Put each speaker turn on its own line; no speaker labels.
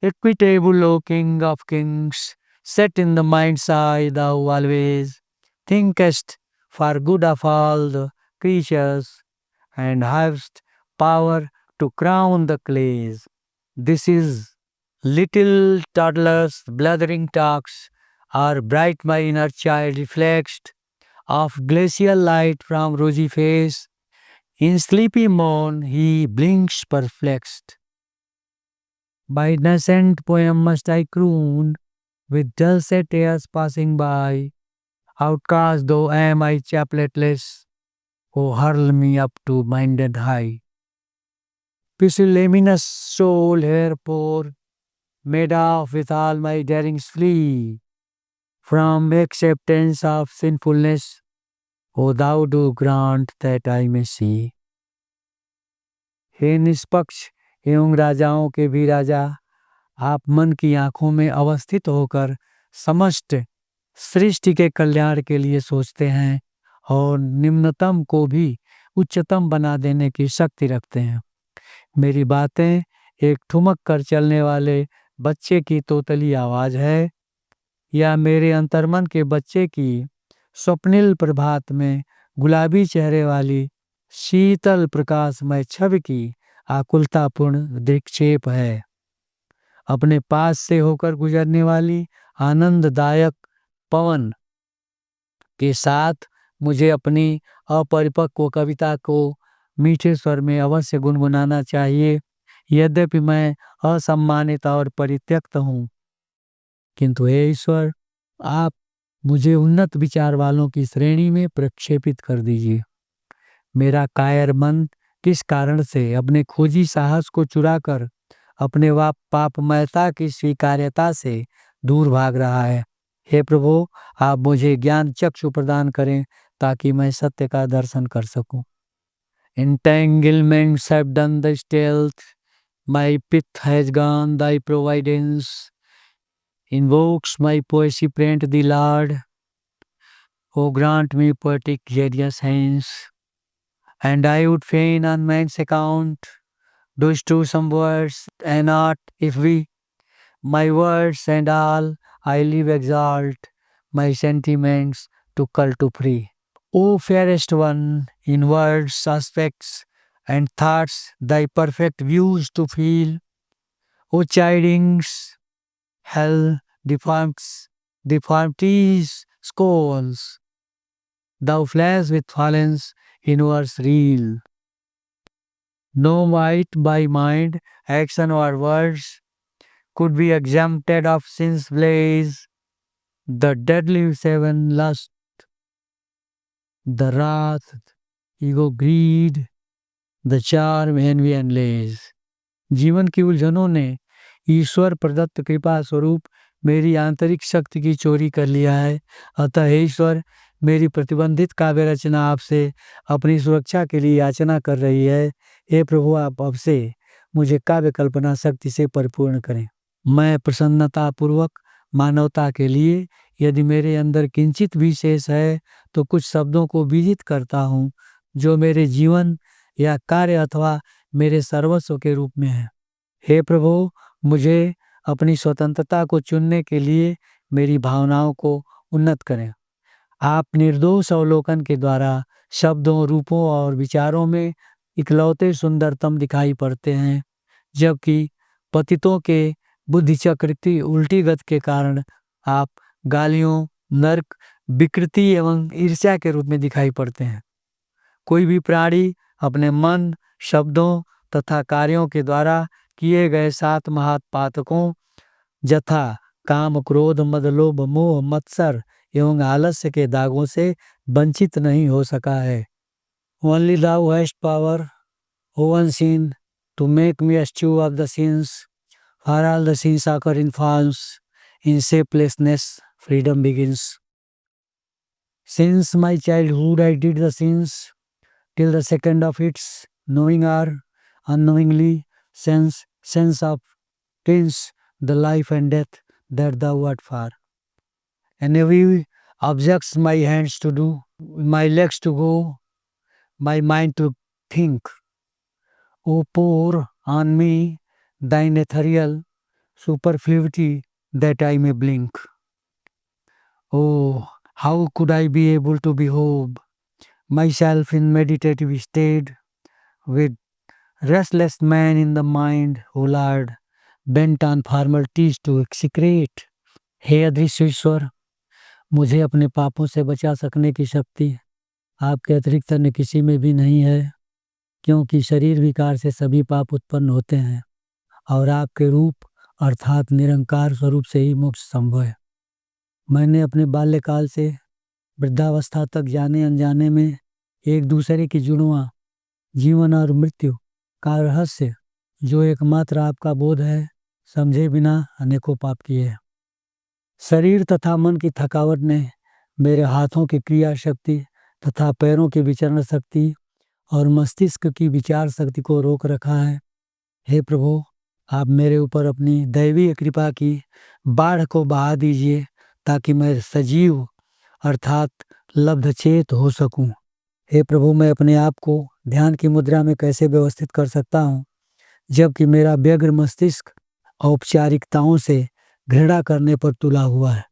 Equitable, O King of Kings, set in the mind's eye, thou always thinkest for good of all the creatures, and hast power to crown the clays. This is little toddlers' blithering talks, or bright my inner child reflects of glacial light from rosy face. In sleepy moan he blinks perplexed. By nascent poem must I croon, with dulcet airs passing by. Outcast though am I chapletless, oh hurl me up to minded high. Pusillanimous soul here pour, made off with all my darings flee. From acceptance of sinfulness, O thou do grant that I may see. हे निष्पक्ष एवं राजाओं के भी राजा, आप मन की आंखों में अवस्थित होकर समस्त सृष्टि के कल्याण के लिए सोचते हैं और निम्नतम को भी उच्चतम बना देने की शक्ति रखते हैं। मेरी बातें एक ठुमक कर चलने वाले बच्चे की तोतली आवाज है या मेरे अंतर्मन के बच्चे की स्वप्निल प्रभात में गुलाबी चेहरे वाली शीतल प्रकाशमय छवि की आकुलतापूर्ण दृक्षेप है। अपने पास से होकर गुजरने वाली आनंददायक पवन के साथ मुझे अपनी अपरिपक्व कविता को मीठे स्वर में अवश्य गुनगुनाना चाहिए। यद्यपि मैं असम्मानित और परित्यक्त हूँ, किंतु हे ईश्वर, आप मुझे उन्नत विचार वालों की श्रेणी में प्रक्षेपित कर दीजिए। मेरा कायर मन किस कारण से अपने खोजी साहस को चुराकर अपने पापमयता की स्वीकार्यता से दूर भाग रहा है। हे प्रभु, आप मुझे ज्ञान चक्षु प्रदान करें ताकि मैं सत्य का दर्शन कर सकूं। Entanglements have done the stealth, my pith has gone, thy providence invokes my poesy print the Lord. O grant me poetic genius hence, and I would fain on man's account do to some words and not if we my words and all I live exalt my sentiments to cull to free. O fairest one, in words, aspects, and thoughts thy perfect views to feel. O chidings, hell, deformities, scolds, thou flash with fallens inwards reel. No might by mind, action, or words could be exempted of sin's blaze. The deadly seven lust, the wrath, ego, greed, the charm, envy and lays. जीवन की उलझनों ने ईश्वर प्रदत्त कृपा स्वरूप मेरी आंतरिक शक्ति की चोरी कर लिया है। अतः हे ईश्वर, मेरी प्रतिबंधित काव्य रचना आपसे अपनी सुरक्षा के लिए याचना कर रही है। हे प्रभु, आप अब से मुझे काव्य कल्पना शक्ति से परिपूर्ण करें। मैं प्रसन्नतापूर्वक मानवता के लिए यदि मेरे अंदर किंचित भी शेष है तो कुछ शब्दों को विजित करता हूँ जो मेरे जीवन या कार्य अथवा मेरे सर्वस्व के रूप में है। हे प्रभु, मुझे अपनी स्वतंत्रता को चुनने के लिए मेरी भावनाओं को उन्नत करें। आप निर्दोष अवलोकन के द्वारा शब्दों, रूपों और विचारों में इकलौते सुंदरतम दिखाई पड़ते हैं, जबकि पतितों के बुद्धिचक्र की उल्टी गति के कारण आप गालियों, नर्क, विकृति एवं ईर्ष्या के रूप में दिखाई पड़ते हैं। कोई भी प्राणी अपने मन, शब्दों तथा कार्यों के द्वारा किए गए 7 महापातकों यथा काम, क्रोध, मद, लोभ, मोह, मत्सर एवं आलस्य के दागों से वंचित नहीं हो सका है। Only thou hast power, O unseen, to make me eschew of the sins, for all the sins occur in forms. In shapelessness, freedom begins. Since my childhood I did the sins, till the second of its knowing or unknowingly, sense of tense, the life and death that thou art for. And every objects my hands to do, my legs to go, my mind to think. O pour on me thine ethereal superfluity that I may blink. Oh, how could I be able to behold myself in meditative state with restless man in the mind, O Lord, bent on formalities to execrate. हे अदृश्येश्वर, मुझे अपने पापों से बचा सकने की शक्ति आपके अतिरिक्त अन्य किसी में भी नहीं है, क्योंकि शरीर विकार से सभी पाप उत्पन्न होते हैं और आपके रूप अर्थात निरंकार स्वरूप से ही मोक्ष संभव है। मैंने अपने बाल्यकाल से वृद्धावस्था तक जाने अनजाने में एक दूसरे की जुड़वा जीवन और मृत्यु का रहस्य जो एकमात्र आपका बोध है समझे बिना अनेकों पाप किए हैं। शरीर तथा मन की थकावट ने मेरे हाथों की क्रिया शक्ति तथा पैरों की विचरण शक्ति और मस्तिष्क की विचार शक्ति को रोक रखा है। हे प्रभु, आप मेरे ऊपर अपनी दैवीय कृपा की बाढ़ को बहा दीजिए ताकि मैं सजीव अर्थात लब्धचेत हो सकूं। हे प्रभु, मैं अपने आप को ध्यान की मुद्रा में कैसे व्यवस्थित कर सकता हूँ जबकि मेरा व्यग्र मस्तिष्क औपचारिकताओं से घृणा करने पर तुला हुआ है।